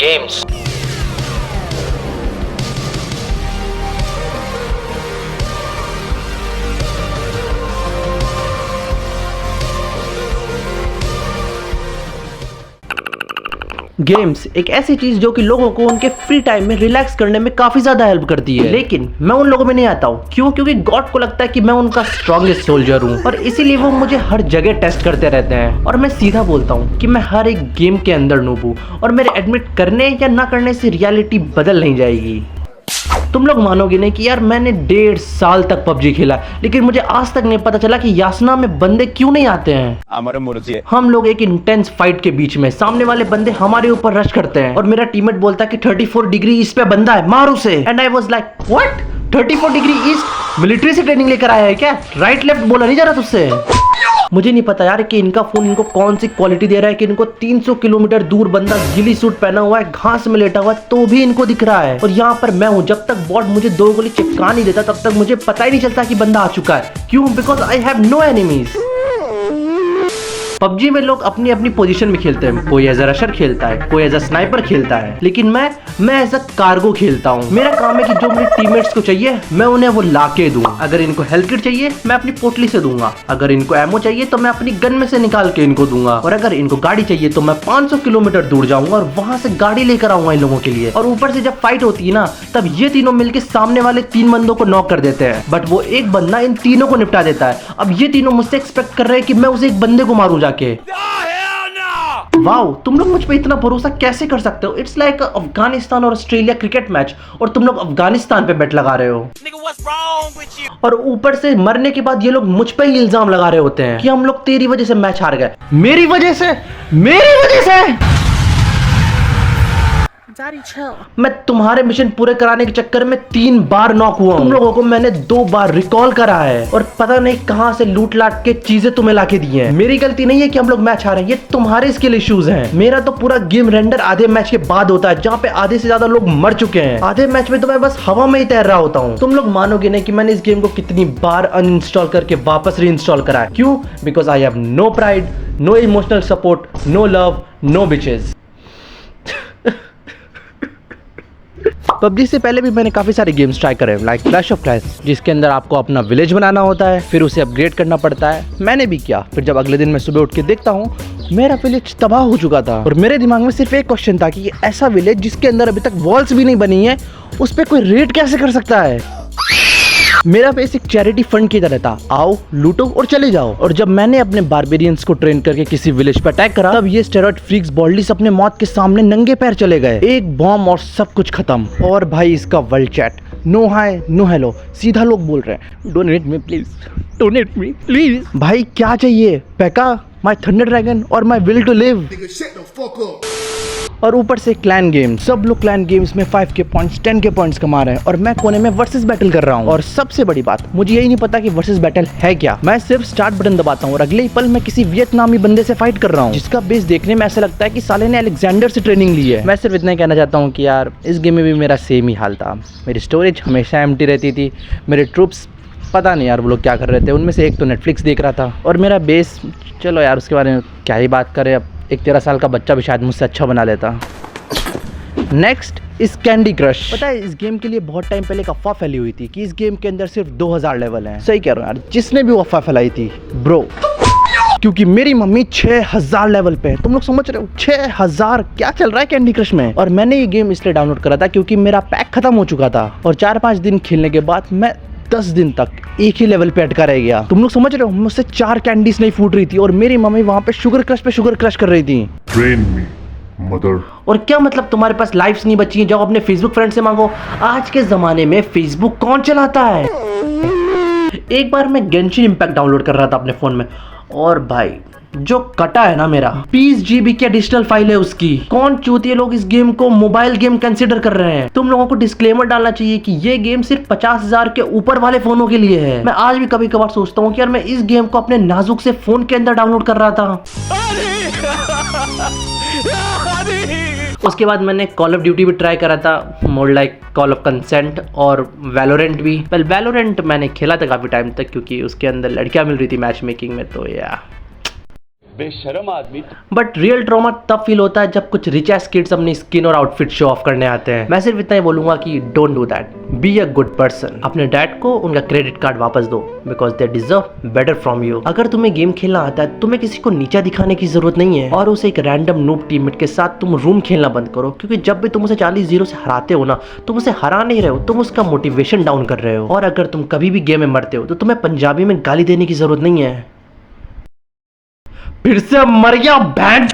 games. Games एक ऐसी चीज जो कि लोगों को उनके फ्री टाइम में रिलैक्स करने में काफी ज्यादा हेल्प करती है, लेकिन मैं उन लोगों में नहीं आता हूँ। क्यों? क्योंकि गॉड को लगता है कि मैं उनका स्ट्रॉन्गेस्ट सोल्जर हूँ और इसीलिए वो मुझे हर जगह टेस्ट करते रहते हैं। और मैं सीधा बोलता हूँ कि मैं हर एक गेम के अंदर नूब हूँ और मेरे एडमिट करने या ना करने से रियलिटी बदल नहीं जाएगी। तुम लोग मानोगे नहीं कि यार मैंने 1.5 साल तक पबजी खेला, लेकिन मुझे आज तक नहीं पता चला कि यासना में बंदे क्यों नहीं आते हैं। हम लोग एक इंटेंस फाइट के बीच में सामने वाले बंदे हमारे ऊपर रश करते हैं और मेरा टीममेट बोलता है कि 34 डिग्री ईस्ट पे बंदा है, मार उसे। And I was like what, 34 degree east? Military से ट्रेनिंग लेकर आया है क्या? राइट लेफ्ट बोला नहीं जा रहा तुझसे? मुझे नहीं पता यार कि इनका फोन इनको कौन सी क्वालिटी दे रहा है कि इनको 300 किलोमीटर दूर बंदा गिली सूट पहना हुआ है, घास में लेटा हुआ है, तो भी इनको दिख रहा है। और यहाँ पर मैं हूँ, जब तक बॉट मुझे 2 गोली चिपका नहीं देता तब तक मुझे पता ही नहीं चलता कि बंदा आ चुका है। क्यों? Because I have no enemies. PUBG में लोग अपनी अपनी पोजीशन में खेलते हैं, कोई एज अ रशर खेलता है, कोई एज अ स्नाइपर खेलता है, लेकिन मैं एज अ कार्गो खेलता हूँ। मेरा काम है कि जो मेरे टीममेट्स को चाहिए मैं उन्हें वो लाके दूं। अगर इनको हेल्थ किट चाहिए मैं अपनी पोटली से दूंगा, अगर इनको एमो चाहिए तो मैं अपनी गन में से निकाल के इनको दूंगा, और अगर इनको गाड़ी चाहिए तो मैं 500 किलोमीटर दूर जाऊंगा और वहां से गाड़ी लेकर आऊंगा इन लोगों के लिए। और ऊपर से जब फाइट होती है ना, तब ये तीनों मिलकर सामने वाले 3 बंदों को नॉक कर देते हैं, बट वो एक बंदा इन तीनों को निपटा देता है। अब ये तीनों मुझसे एक्सपेक्ट कर रहे हैं कि मैं उसे एक बंदे को मारूं जाके। वाओ, तुम लोग मुझ पे इतना भरोसा कैसे कर सकते हो? इट्स लाइक अफगानिस्तान और ऑस्ट्रेलिया क्रिकेट मैच और तुम लोग अफगानिस्तान पे बेट लगा रहे हो। और ऊपर से मरने के बाद ये लोग मुझ पे ही इल्जाम लगा रहे होते हैं कि हम लोग तेरी वजह से मैच हार गए। मेरी वजह से? मेरी वजह से? मैं तुम्हारे मिशन पूरे कराने के चक्कर में 3 बार नॉक हुआ हूं। तुम लोगों को मैंने 2 बार रिकॉल करा है और पता नहीं कहां से लूट लाट के चीजें तुम्हें लाके दी हैं। मेरी गलती नहीं है कि हम लोग मैच हारे हैं, ये तुम्हारे स्किल इश्यूज हैं। मेरा तो पूरा गेम रेंडर आधे मैच के बाद होता है, जहां पे आधे से ज्यादा लोग मर चुके हैं। आधे मैच में तो मैं बस हवा में ही तैर रहा होता हूँ। तुम लोग मानोगे नहीं कि मैंने इस गेम को कितनी बार अनइंस्टॉल करके वापस रीइंस्टॉल करा है। क्यों? Because I have no pride, no emotional support, no love, no bitches. PUBG से पहले भी मैंने काफ़ी सारे गेम्स ट्राई करे, लाइक क्लैश ऑफ क्लैंस, जिसके अंदर आपको अपना विलेज बनाना होता है, फिर उसे अपग्रेड करना पड़ता है। मैंने भी किया। फिर जब अगले दिन मैं सुबह उठ के देखता हूँ मेरा विलेज तबाह हो चुका था और मेरे दिमाग में सिर्फ एक क्वेश्चन था कि ऐसा विलेज जिसके अंदर अभी तक वॉल्स भी नहीं बनी है, उस पर कोई रेड कैसे कर सकता है? मेरा फेस एक चैरिटी फंड की तरह था, आओ लूटो और चले जाओ। और जब मैंने अपने बारबेरियंस को ट्रेन करके किसी विलेज पर अटैक करा, तब ये स्टेरॉइड फ्रीक्स बॉल्डीज अपने मौत के सामने नंगे पैर चले गए। एक बॉम्ब और सब कुछ खत्म। और भाई इसका world chat, no hi no hello, सीधा लोग बोल रहे हैं donate me please, donate me please. भाई क्या चाहिए? पैका, माय थंडर ड्रैगन और माय विल टू लिव। और ऊपर से क्लैन गेम, सब लोग क्लैन गेम्स में 5 के पॉइंट्स 10 के पॉइंट्स कमा रहे हैं और मैं कोने में वर्सेस बैटल कर रहा हूँ। और सबसे बड़ी बात, मुझे यही नहीं पता कि वर्सेस बैटल है क्या। मैं सिर्फ स्टार्ट बटन दबाता हूँ और अगले ही पल मैं किसी वियतनामी बंदे से फाइट कर रहा हूँ, जिसका बेस देखने में ऐसा लगता है कि साले ने अलेक्जेंडर से ट्रेनिंग ली है। मैं सिर्फ इतना कहना चाहता हूँ कि यार इस गेम में भी मेरा सेम ही हाल था। मेरी स्टोरेज हमेशा एम्प्टी रहती थी, मेरे ट्रूप्स पता नहीं यार वो लोग क्या कर रहे थे। उनमें से एक तो नेटफ्लिक्स देख रहा था और मेरा बेस, चलो यार उसके बारे में क्या ही बात करें, अब एक 13 साल का बच्चा भी शायद मुझसे अच्छा बना लेता। नेक्स्ट इस कैंडी क्रश। पता है इस गेम के लिए बहुत टाइम पहले एक अफवाह फैली हुई थी कि इस गेम के अंदर सिर्फ 2000 लेवल हैं। सही कह रहा हूँ यार, जिसने भी वो अफवाह फैलाई थी ब्रो, क्योंकि मेरी मम्मी 6000 लेवल पे है। तुम लोग समझ रहे हो 6000 क्या चल रहा है कैंडी क्रश में। और मैंने ये गेम इसलिए डाउनलोड करा था क्योंकि मेरा पैक खत्म हो चुका था और 4-5 दिन खेलने के बाद मैं 10 दिन तक एक ही लेवल पे अटका रह गया। तुम लोग समझ रहे हो, मुझसे 4 कैंडीज नहीं फूट रही थी और मेरी मम्मी वहां पे शुगर क्रश कर रही थी। Train me mother. और क्या मतलब तुम्हारे पास लाइफ्स नहीं बची हैं? जाओ अपने फेसबुक फ्रेंड से मांगो। आज के जमाने में फेसबुक कौन चलाता है? एक बार मैं गेंशिन इंपैक्ट डाउनलोड कर रहा था अपने फोन में और भाई जो कटा है ना मेरा 20 GB की डिजिटल फाइल है उसकी। कौन चूतिए लोग इस गेम को मोबाइल गेम कंसीडर कर रहे हैं। तुम लोगों को डिस्क्लेमर डालना चाहिए कि ये गेम सिर्फ 50,000 के ऊपर वाले फोनों के लिए है। मैं आज भी कभी कभार सोचता हूँ कि यार मैं इस गेम को अपने नाजुक से फोन के अंदर डाउनलोड कर रहा था। उसके बाद मैंने कॉल ऑफ ड्यूटी भी ट्राई करा था, more like call of consent, और वैलोरेंट भी। वेल वैलोरेंट मैंने खेला था काफी टाइम तक क्योंकि उसके अंदर लड़कियां मिल रही थी मैच मेकिंग में, तो या बेशरम आदमी। बट रियल ट्रॉमा तब फील होता है जब कुछ रिच एस किड्स अपनी स्किन और आउटफिट शो ऑफ करने आते हैं। मैं सिर्फ इतना ही बोलूंगा कि don't do that, be a good person. अपने डैड को उनका क्रेडिट कार्ड वापस दो because they deserve better from you. अगर तुम्हें गेम खेलना आता है तुम्हें किसी को नीचा दिखाने की जरूरत नहीं है और उसे एक रैंडम नूब टीममेट के साथ तुम रूम खेलना बंद करो, क्योंकि जब भी तुम उसे 40-0 से हराते हो ना, तुम उसे हरा नहीं रहे हो, तुम उसका मोटिवेशन डाउन कर रहे हो। और अगर तुम कभी भी गेम में मरते हो तो तुम्हें पंजाबी में गाली देने की जरूरत नहीं है। फिर से मर गया बैंड।